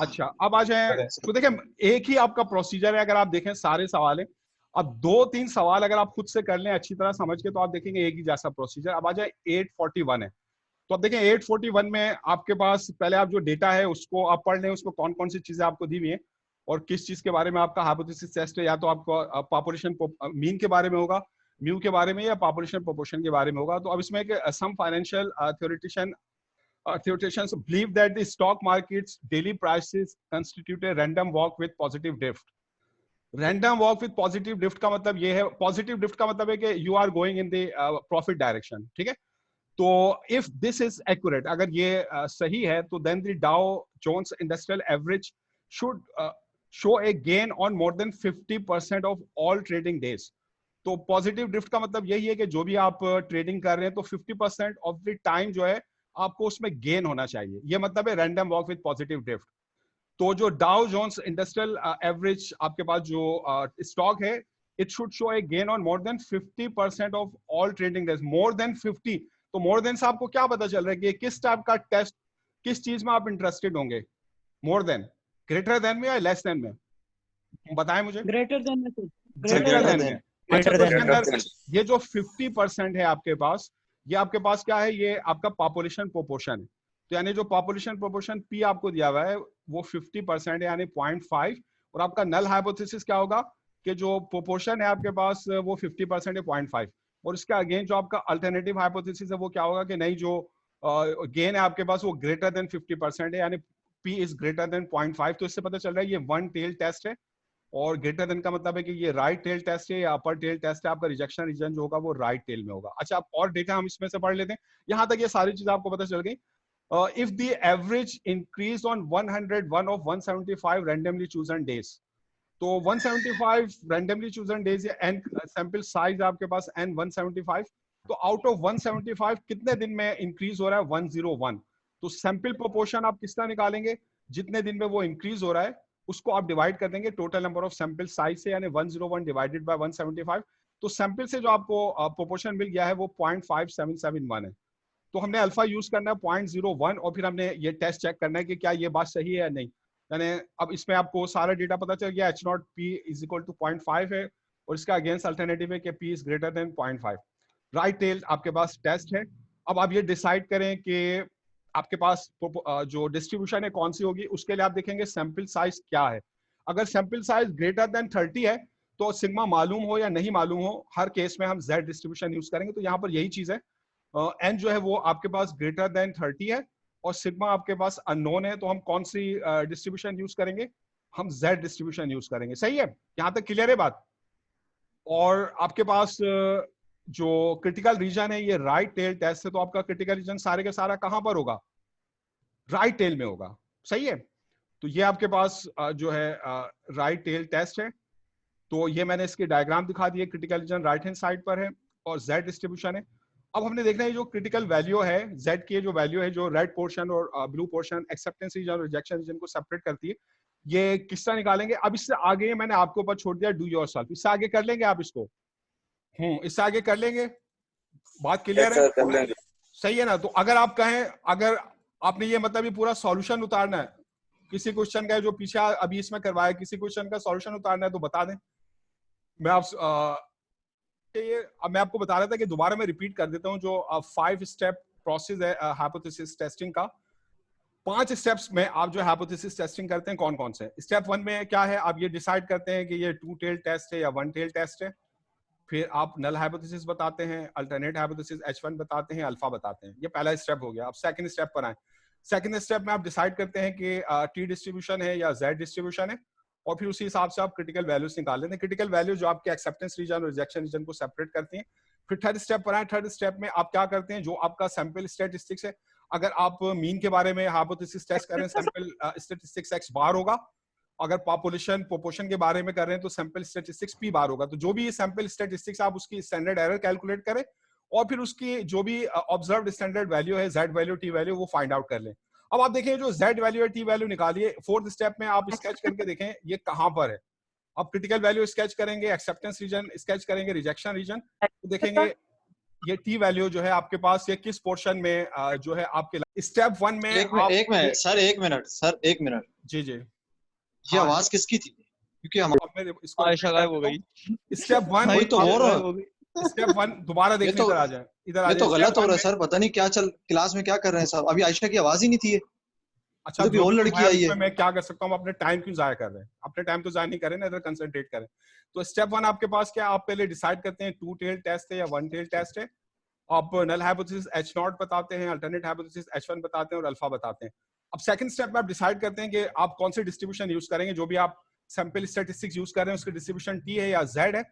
अच्छा, अब आ जाए तो देखें एक ही आपका प्रोसीजर है, अगर आप देखें सारे सवाल है, अब 2-3 सवाल अगर आप खुद से कर लें अच्छी तरह समझ के तो आप देखेंगे एक ही जैसा प्रोसीजर। अब आ जाए 841 है, तो अब देखें 841 में आपके पास पहले आप जो डेटा है उसको आप पढ़ लें, उसको कौन कौन सी चीजें आपको दी हुई है और किस चीज के बारे में आपका हाइपोथेसिस टेस्ट है, या तो आपको पॉपुलेशन मीन के बारे में होगा, म्यू के बारे में, या पॉपुलेशन प्रोपोर्शन के बारे में होगा। तो अब इसमें एक some financial theoreticians believe that the stock market's daily prices constitute a random walk with positive drift. Random walk with positive drift का मतलब ये है, पॉजिटिव ड्रिफ्ट का मतलब है कि you are going in the profit direction, ठीक है। तो इफ दिस इज एक्यूरेट, अगर ये सही है, तो then the Dow Jones industrial average should show a gain on more than 50% of all trading days. तो पॉजिटिव ड्रिफ्ट का मतलब यही है कि जो भी आप ट्रेडिंग कर रहे हैं तो 50% ऑफ द टाइम जो है आपको उसमें गेन होना चाहिए, ये मतलब है random walk with positive drift. तो जो डाउ जोन्स इंडस्ट्रियल एवरेज आपके पास जो स्टॉक है, it should show a gain on more than 50% of all trading days, more than 50। तो मोर देन से आपको क्या पता चल रहा है कि किस टाइप का टेस्ट, किस चीज में आप इंटरेस्टेड होंगे, मोर देन, ग्रेटर देन में या लेस देन में, बताएं मुझे। ग्रेटर देन में, ग्रेटर देन में। अच्छा, तो इसके अंदर ये जो 50% है आपके पास, ये आपके पास क्या है, ये आपका पॉपुलेशन प्रोपोर्शन है। तो यानी जो पॉपुलेशन प्रोपोर्शन पी आपको दिया हुआ है वो 50% है, यानी 0.5। और आपका नल हाइपोथेसिस क्या होगा कि जो प्रोपोर्शन है आपके पास वो 50% है, 0.5। और इसके अगेन जो आपका अल्टरनेटिव हाइपोथेसिस है वो क्या होगा कि नहीं, जो गेन है आपके पास वो ग्रेटर देन 50% है, यानी पी इज ग्रेटर देन 0.5। तो इससे पता चल रहा है ये वन टेल टेस्ट है, और ग्रेटर देन का मतलब है कि ये राइट टेल टेस्ट है या अपर टेल टेस्ट है। आपका रिजेक्शन रीजन जो होगा वो राइट टेल में होगा। अच्छा, आप और डेटा हम इसमें से पढ़ लेते हैं। यहां तक ये सारी चीजें आपको पता चल गई। if the average increased on 101 of 175 randomly chosen days, तो 175 randomly chosen days या n सैंपल साइज आपके पास n 175, तो आउट ऑफ 175 कितने दिन में इंक्रीज हो रहा है, 101। तो सैंपल प्रोपोर्शन आप किस तरह निकालेंगे, जितने दिन में वो इंक्रीज हो रहा है उसको आप डिवाइड कर देंगे total number of sample size से, यानी 101 डिवाइडेड बाय 175। तो सैंपल से जो आपको प्रोपोर्शन मिल गया है वो 0.5771 है। तो हमने अल्फा यूज करना है 0.01, और फिर हमने ये टेस्ट चेक करना है कि क्या ये बात सही है या नहीं। यानी अब इसमें आपको सारा डेटा पता चल गया, H naught P is equal to 0.5 है, और इसका अगेंस्ट अल्टरनेटिव है कि P is greater than 0.5। Right tail आपके पास टेस्ट है। अब आप ये डिसाइड करें कि आपके पास जो डिस्ट्रीब्यूशन है कौन सी होगी। उसके लिए आप देखेंगे सैंपल साइज क्या है। अगर सैंपल साइज ग्रेटर देन 30 है तो सिग्मा मालूम हो या नहीं मालूम हो, हर केस में हम Z डिस्ट्रीब्यूशन यूज करेंगे। तो यहाँ पर यही चीज है, एन जो है वो आपके पास ग्रेटर देन 30 है और सिग्मा आपके पास अननोन है, तो हम कौन सी डिस्ट्रीब्यूशन यूज करेंगे, हम Z डिस्ट्रीब्यूशन यूज करेंगे। सही है, यहां तक क्लियर है बात। और आपके पास जो क्रिटिकल रीजन है ये राइट टेल टेस्ट है, तो आपका क्रिटिकल रीजन सारे के सारा कहां पर होगा, राइट टेल में होगा। सही है, तो ये आपके पास जो है राइट टेल टेस्ट है। तो ये मैंने इसके डायग्राम दिखा दिए, critical reason right hand side पर है और Z डिस्ट्रीब्यूशन है। अब हमने देखना है जो क्रिटिकल वैल्यू है Z की, जो वैल्यू है, जो रेड पोर्शन और ब्लू पोर्शन एक्सेप्टेंस रीजन और रिजेक्शन रीजन को सेपरेट करती है, ये किस तरह निकालेंगे। अब इससे आगे मैंने आपके ऊपर छोड़ दिया, डू योरसेल्फ। इससे आगे कर लेंगे आप इसको, इससे आगे कर लेंगे, बात क्लियर है, सही है ना। तो अगर आप कहें, अगर आपने ये मतलब ये पूरा सॉल्यूशन उतारना है किसी क्वेश्चन का जो पीछे अभी इसमें करवाया, किसी क्वेश्चन का सॉल्यूशन उतारना है तो बता दें। मैं आप ये अब मैं आपको बता रहा था कि दोबारा मैं रिपीट कर देता हूं, जो 5 स्टेप प्रोसेस है हाइपोथेसिस टेस्टिंग का। 5 स्टेप्स में आप जो हाइपोथेसिस टेस्टिंग करते हैं कौन कौन से। स्टेप 1 में क्या है, आप ये डिसाइड करते हैं कि ये 2 टेल टेस्ट है या 1 टेल टेस्ट है। फिर आप नल हाइपोथेसिस बताते हैं, अल्टरनेट हाइपोथेसिस H1 बताते हैं, अल्फा बताते हैं। ये पहला स्टेप हो गया। अब सेकंड स्टेप पर आए। सेकंड स्टेप में आप डिसाइड करते हैं कि T डिस्ट्रीब्यूशन है या Z डिस्ट्रीब्यूशन है, और फिर उसी हिसाब से आप क्रिटिकल वैल्यूज निकाल लेते हैं। क्रिटिकल वैल्यू जो आपके एक्सेप्टेंस रीजन और रिजेक्शन रीजन को सेपरेट करती हैं। फिर थर्ड स्टेप पर आए। थर्ड स्टेप में आप क्या करते हैं, जो आपका सैंपल स्टैटिस्टिक्स है, अगर आप मीन के बारे में हाइपोथेसिस टेस्ट कर रहे हैं, सैंपल स्टैटिस्टिक्स X बार होगा। अगर पॉपुलेशन प्रोपोर्शन के बारे में कर रहे हैं तो सैंपल स्टैटिस्टिक्स P बार होगा। तो जो भी सैंपल स्टैटिस्टिक्स आप उसकी स्टैंडर्ड एरर कैलकुलेट करें, और फिर उसकी जो भी ऑब्जर्व्ड स्टैंडर्ड वैल्यू है, Z वैल्यू, T वैल्यू, वो फाइंड आउट कर लें। अब आप देखें जो Z वैल्यू है, T वैल्यू निकालिए। फोर्थ स्टेप में आप स्केच करके देखें ये कहां पर है। अब क्रिटिकल वैल्यू स्केच करेंगे, एक्सेप्टेंस रीजन स्केच करेंगे, रिजेक्शन रीजन, तो देखेंगे ये टी वैल्यू जो है आपके पास ये किस पोर्शन में जो है आपके स्टेप 1 में एक मिनट सर, एक मिनट जी जी। ये आवाज किसकी थी? क्योंकि हम इसको आयशा गायब हो गई। स्टेप 1 वही तो बोल रहा हूँ, स्टेप 1 दोबारा देखने इधर आ जाए, इधर आ ये जाए। तो गलत हो रहा है सर, पता नहीं क्या क्लास में क्या कर रहे हैं सर। अभी आयशा की आवाज ही नहीं थी। अच्छा, तो और लड़की आई है, मैं क्या कर सकता हूँ, अपने टाइम क्यों जाया कर रहे हैं? अपने टाइम तो जाया नहीं करें ना, इधर कंसंट्रेट करें। तो स्टेप 1 आपके पास क्या, आप पहले डिसाइड करते हैं 2 टेल टेस्ट है या 1 टेल टेस्ट है। आप नल हाइपोथेसिस H0 बताते हैं, अल्टरनेट हाइपोथेसिस H1 बताते हैं और अल्फा बताते हैं। अब सेकंड स्टेप में आप डिसाइड करते हैं कि आप कौन सी डिस्ट्रीब्यूशन यूज करेंगे, जो भी आप सैंपल स्टैटिस्टिक्स यूज कर रहे हैं उसकी डिस्ट्रीब्यूशन T है या Z है,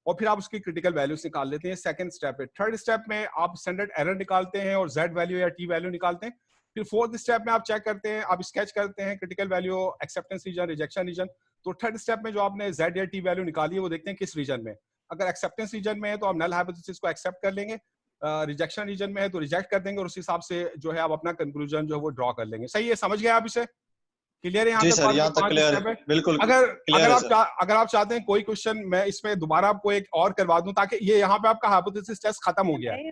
और फिर आप उसकी क्रिटिकल वैल्यूज निकाल लेते हैं। सेकंड स्टेप है। थर्ड स्टेप में आप स्टैंडर्ड एरर निकालते हैं और Z वैल्यू या T वैल्यू निकालते हैं। फिर फोर्थ स्टेप में आप चेक करते हैं, आप स्केच करते हैं critical value, acceptance region, rejection region. तो थर्ड स्टेप में जो आपने Z या T वैल्यू निकाली है वो देखते हैं किस रीजन में। अगर एक्सेप्टेंस रीजन में है तो आप नल हाइपोथेसिस को एक्सेप्ट कर लेंगे, रिजेक्शन रीजन में है तो रिजेक्ट कर देंगे, और उस हिसाब से जो है आप अपना कंक्लूजन जो है वो ड्रॉ कर लेंगे। सही है, समझ गए आप इसे? क्लियर है यहाँ तक? यहाँ तक क्लियर है, बिल्कुल। अगर आप चाहते हैं कोई क्वेश्चन मैं इसमें दोबारा आपको एक और करवा दूं, ताकि ये यहाँ पे आपका हाइपोथेसिस टेस्ट खत्म हो गया है।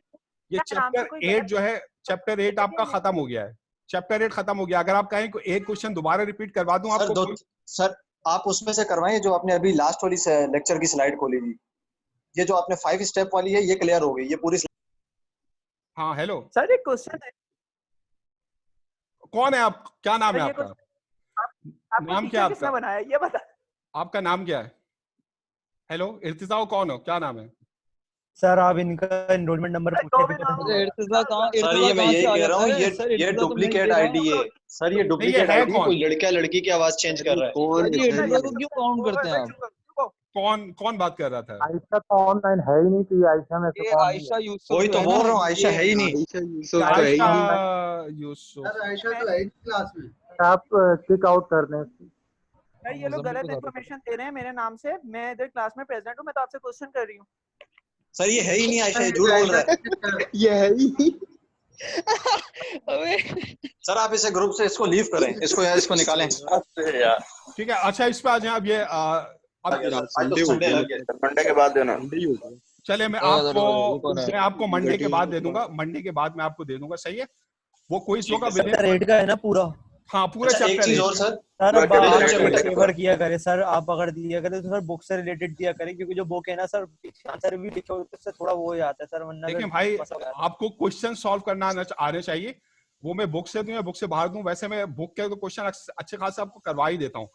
ये चैप्टर 8 जो है, चैप्टर 8 आपका खत्म हो गया है। चैप्टर 8 खत्म हो गया। अगर आप कहें एक क्वेश्चन दोबारा रिपीट करवा दूं आपको। सर आप उसमें से करवाएं जो आपने अभी लास्ट वाली लेक्चर की स्लाइड खोली थी, ये जो आपने 5 स्टेप वाली है ये क्लियर हो गई, ये पूरी। हाँ हेलो सर, एक क्वेश्चन है। कौन है आप? क्या नाम है आपका? नाम क्या आपका? किसने बनाया ये बता। आपका नाम क्या है? हेलो इर्तिजा, कौन हो, क्या नाम है? सर आप इनका एनरोलमेंट नंबर पूछे थे। इर्तिजा कहाँ? सर ये मैं यही कह रहा हूँ, ये डुप्लीकेट आईडी है सर, ये डुप्लीकेट आईडी। कोई लड़का लड़की की आवाज चेंज कर रहा है। इर्तिजा को क्यों काउंट करते हैं आप? कौन बात कर रहा था? आयशा तो ऑनलाइन है ही नहीं थी। आयशा में ये आयशा यूसुफ, वही तो बोल रहा हूँ, आयशा है ही नहीं। आयशा यूसुफ आयशा तो है क्लास में। आप किक आउट कर दें। यार ये लोग गलत इन्फॉर्मेशन दे रहे हैं मेरे नाम से। मैं इधर क्लास में प्रेजेंट हूँ, मैं तो आपसे क्वेश्चन कर रही हूँ। सर ये है ही नहीं, आयशा ये झूठ बोल रहा है। ये है ही। सर आप इसे ग्रुप से इसको लीव करें, इसको निकालें। ठीक है, अच्छा इस पे आ जाए। अब ये मंडे के बाद देना। चले मैं आपको मंडे के बाद दे दूंगा। मंडे के बाद मैं आपको दे दूंगा, सही है? वो कोई होगा रेट का है ना पूरा? हाँ पूरा चैप्टर। एक चीज और सर, फेवर किया करे सर, आप अगर दिया करें तो सर बुक से रिलेटेड दिया करें, क्योंकि जो बुक है ना सर आंसर भी लिखे होते उससे थोड़ा वो हो जाता है सर। वरना देखिए भाई, आपको क्वेश्चन सॉल्व करना आने चाहिए। वो मैं बुक से दूं या बुक से बाहर दूं, वैसे मैं बुक के तो क्वेश्चन अच्छे खासे आपको करवा ही देता हूँ।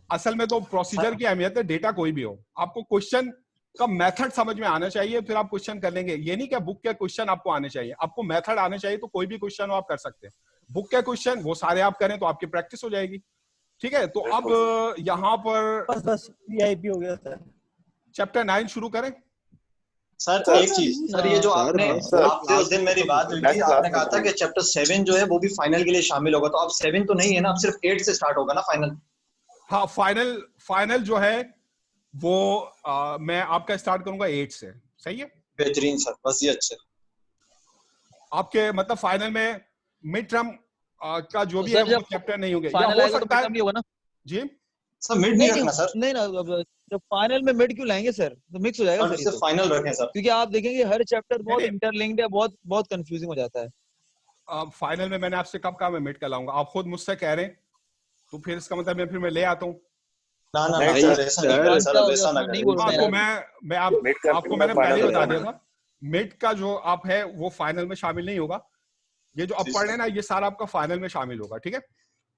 असल में तो प्रोसीजर की अहमियत है, डेटा कोई भी हो, आपको क्वेश्चन का मेथड समझ में आना चाहिए, फिर आप क्वेश्चन कर लेंगे। ये नहीं कि बुक के क्वेश्चन आपको आने चाहिए, आपको मेथड आने चाहिए। तो कोई भी क्वेश्चन हो आप कर सकते हैं। बुक के क्वेश्चन वो सारे आप करें तो आपकी प्रैक्टिस हो जाएगी। ठीक है, तो अब यहाँ पर बस वीआईपी हो गया सर। चैप्टर 9 शुरू करें। सर एक चीज सर, ये जो आपने उस दिन मेरी बात हुई थी, आपने कहा था कि चैप्टर 7 जो है वो भी फाइनल के लिए शामिल होगा। तो अब 7 तो नहीं है ना, अब सिर्फ 8 से स्टार्ट होगा ना फाइनल? हाँ फाइनल जो है वो मैं आपका स्टार्ट करूंगा 8 से। सही है, बेहतरीन सर, बस ये अच्छे। आपके मतलब फाइनल में मिड टर्म का जो भी है वो चैप्टर नहीं होंगे, या हो सकता है होगा ना जी सर। मिड नहीं रखना सर। नहीं ना, जब फाइनल में मिड क्यों लाएंगे सर? तो मिक्स हो जाएगा सर, फाइनल रखें सर, क्योंकि आप देखेंगे हर चैप्टर बहुत इंटरलिंक्ड है, बहुत कंफ्यूजिंग हो जाता है। फाइनल में मैंने आपसे कब कहा मैं मिड का लाऊंगा? आप खुद मुझसे कह रहे हैं, तो फिर इसका मतलब मैं ले आता हूँ। ना ऐसा नहीं। मैं आपको मैंने पहले बता दिया था, मिड का जो आप है वो फाइनल में शामिल नहीं होगा। ये जो अब पढ़ रहे हैं ना, ये सारा आपका फाइनल में शामिल होगा। ठीक है,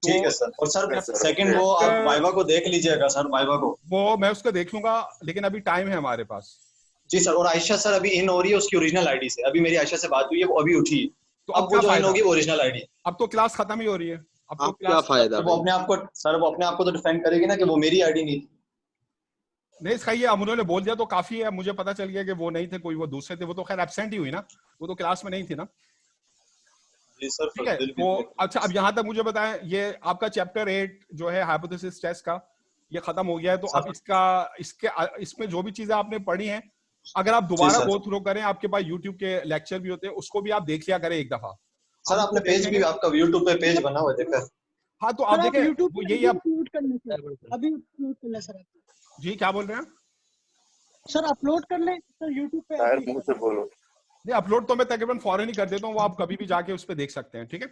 ठीक है सर। और सर सेकंड वो आप वाइवा को देख लीजिएगा सर, वाइवा को वो मैं उसको देख लूंगा, लेकिन अभी टाइम है हमारे पास। जी सर। और आयशा सर अभी इन हो रही है उसकी ओरिजिनल आईडी से। अभी मेरी आयशा से बात हुई है, वो अभी उठी है, तो अब वो जो इन होगी वो ओरिजिनल आईडी। अब तो क्लास खत्म ही हो रही है, अब तो क्या फायदा? वो अपने आप को तो डिफेंड करेगी ना कि वो मेरी आईडी नहीं थी। नहीं सही है, उन्होंने बोल दिया तो काफी है। मुझे पता चल गया कि वो नहीं थे, कोई वो दूसरे थे। वो तो खैर एब्सेंट ही हुई ना, वो तो क्लास में नहीं थी ना। जी सर, ठीक है। वो अच्छा, अब यहाँ तक मुझे बताएं, ये आपका चैप्टर 8 जो है हाइपोथेसिस टेस्ट का, ये खत्म हो गया है। तो अब इसमें जो भी चीजें आपने पढ़ी हैं, अगर आप दोबारा गो थ्रू करें, आपके पास यूट्यूब के लेक्चर भी होते हैं, उसको भी आप देख लिया करें एक दफा। सर आपने पेज भी, आपका यूट्यूब पे पेज बना हुआ है, देखा? हाँ, तो आप देखें यही आप अपलोड कर ले सर। जी क्या बोल रहे हैं सर? अपलोड कर ले सर यूट्यूब पे। यार मुंह से बोलो। नहीं, अपलोड तो मैं तकरीबन फौरन ही कर देता हूँ, वो आप कभी भी जाके उस पर देख सकते हैं, ठीक है।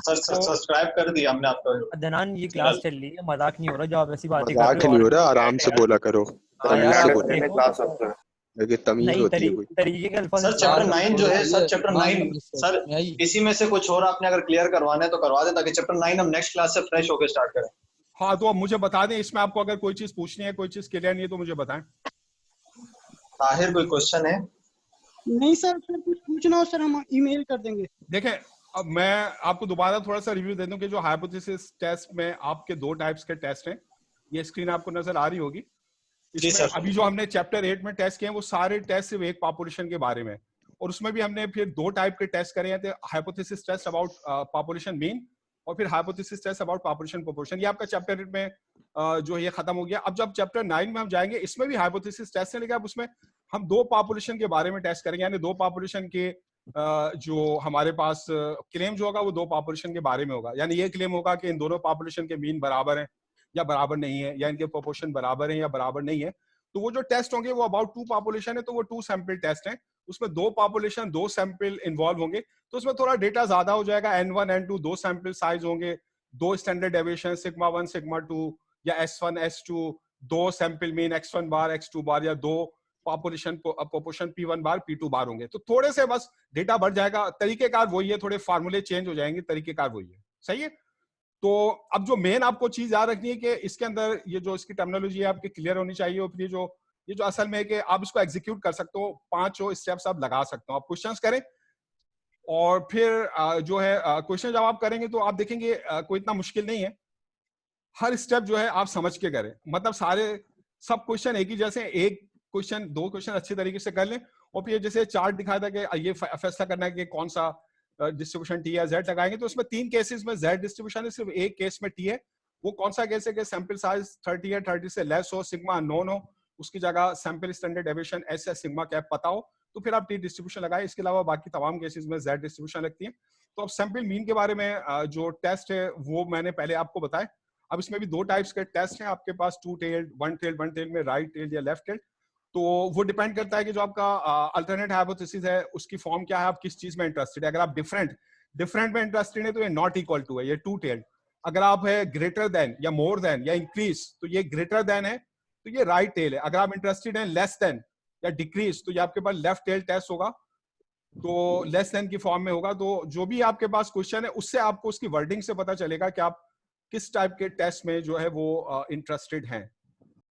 सर सब्सक्राइब कर दिया हमने आपको। अदनान ये क्लास चल रही है, मजाक नहीं हो रहा जो आप ऐसी बातें कर मजाक रहे हो। नहीं हो रहा, आराम से बोला करो, हाँ यार, तमीज से आप बोलो, देखो लेकिन तमीज नहीं होती है कोई। तरीके के अल्फाज सर इस्तेमाल चैप्टर 9 जो है, सर चैप्टर 9 सर यही इसी में से कुछ और आपने अगर क्लियर करवाना है तो करवा दें, ताकि चैप्टर 9 हम नेक्स्ट क्लास से फ्रेश होकर स्टार्ट करें। हाँ, तो अब मुझे बता दें, इसमें आपको अगर कोई चीज पूछनी है, कोई चीज क्लियर नहीं है तो मुझे बताएं। ताहिर कोई क्वेश्चन है? नहीं सर, सर कुछ पूछना हो सर हम ईमेल कर देंगे। देखें, अब मैं आपको दोबारा थोड़ा सा रिव्यू दे दूं कि जो हाइपोथेसिस टेस्ट में आपके दो टाइप्स के टेस्ट हैं, ये स्क्रीन आपको नजर आ रही होगी। जी इसमें सर। अभी जो हमने चैप्टर 8 में टेस्ट किए हैं वो सारे टेस्ट सिर्फ एक पॉपुलेशन के बारे में, और उसमें भी हमने फिर दो टाइप के टेस्ट करे हैं, hypothesis test about population mean और फिर hypothesis test about population proportion. ये आपका चैप्टर 8 में जो ये खत्म हो गया। अब जब चैप्टर 9 में हम जाएंगे, इसमें भी हाइपोथेसिस टेस्ट है, लेकिन अब उसमें हम दो पॉपुलेशन के बारे में टेस्ट करेंगे, यानी दो पॉपुलेशन के जो हमारे पास क्लेम जो होगा वो दो पॉपुलेशन के बारे में होगा। यानी ये क्लेम होगा कि इन दोनों पॉपुलेशन के मीन बराबर हैं या बराबर नहीं है, या इनके प्रोपोर्शन बराबर हैं या बराबर नहीं है। तो वो जो टेस्ट होंगे वो अबाउट टू पॉपुलेशन है, तो वो टू सैंपल टेस्ट है, उसमें दो पॉपुलेशन दो सैंपल इन्वॉल्व होंगे, तो उसमें थोड़ा डेटा ज्यादा हो जाएगा। N1 N2 दो सैंपल साइज होंगे, दो स्टैंडर्ड डेविएशन सिग्मा 1 सिग्मा 2 या S1 S2, दो सैंपल मीन X1 बार X2 बार, या दो पॉपुलेशन प्रोपोर्शन P1 बार P2 बार होंगे। तो थोड़े से बस डेटा बढ़ जाएगा, तरीकेकार वही है, थोड़े फार्मूले चेंज हो जाएंगे, तरीकेकार वही है। सही है। तो अब जो मेन आपको चीज याद रखनी है कि इसके अंदर ये जो इसकी टर्मिनोलॉजी है आपकी क्लियर होनी चाहिए, और फिर ये जो असल में है कि आप इसको एग्जीक्यूट कर सकते हो, पांचों स्टेप्स आप लगा सकते हो। आप क्वेश्चंस करें और फिर जो है क्वेश्चन जब आप करेंगे तो आप देखेंगे कोई इतना मुश्किल नहीं है, हर स्टेप जो है आप समझ के करें, मतलब सारे सब क्वेश्चन एक ही जैसे, एक क्वेश्चन दो क्वेश्चन अच्छे तरीके से कर लें, और फिर जैसे चार्ट दिखाया था कि ये फैसला करना है कि कौन सा डिस्ट्रीब्यूशन टी या जेड लगाएंगे, तो उसमें तीन केसेस में जेड डिस्ट्रीब्यूशन है, सिर्फ एक केस में टी है। वो कौन सा केस है कि सैंपल साइज 30 है, 30 से लेस हो, सिग्मा नॉन हो, उसकी जगह सैंपल स्टैंडर्ड डेविएशन एस या सिग्मा कैप पता हो, तो फिर आप टी डिस्ट्रीब्यूशन लगाए। इसके अलावा बाकी तमाम केसेस में जेड डिस्ट्रीब्यूशन लगती है। तो अब सैंपल मीन के बारे में जो टेस्ट है वो मैंने पहले आपको बताया। अब इसमें भी दो टाइप्स के टेस्ट हैं आपके पास, टू टेल्ड, वन टेल्ड में राइट टेल्ड या लेफ्ट टेल्ड। तो वो डिपेंड करता है कि जो आपका अल्टरनेट हाइपोथेसिस है उसकी फॉर्म क्या है, आप किस चीज में इंटरेस्टेड है। अगर आप डिफरेंट में इंटरेस्टेड है तो ये नॉट इक्वल टू है, ये टू टेल्ड। अगर आप है ग्रेटर देन या मोर देन या इंक्रीज, तो ये ग्रेटर देन है, तो ये राइट टेल है। अगर आप इंटरेस्टेड हैं लेस देन या डिक्रीज, तो ये आपके पास लेफ्ट टेल टेस्ट होगा, तो लेस देन की फॉर्म में होगा। तो जो भी आपके पास क्वेश्चन है उससे आपको उसकी वर्डिंग से पता चलेगा कि आप किस टाइप के टेस्ट में जो है वो इंटरेस्टेड हैं।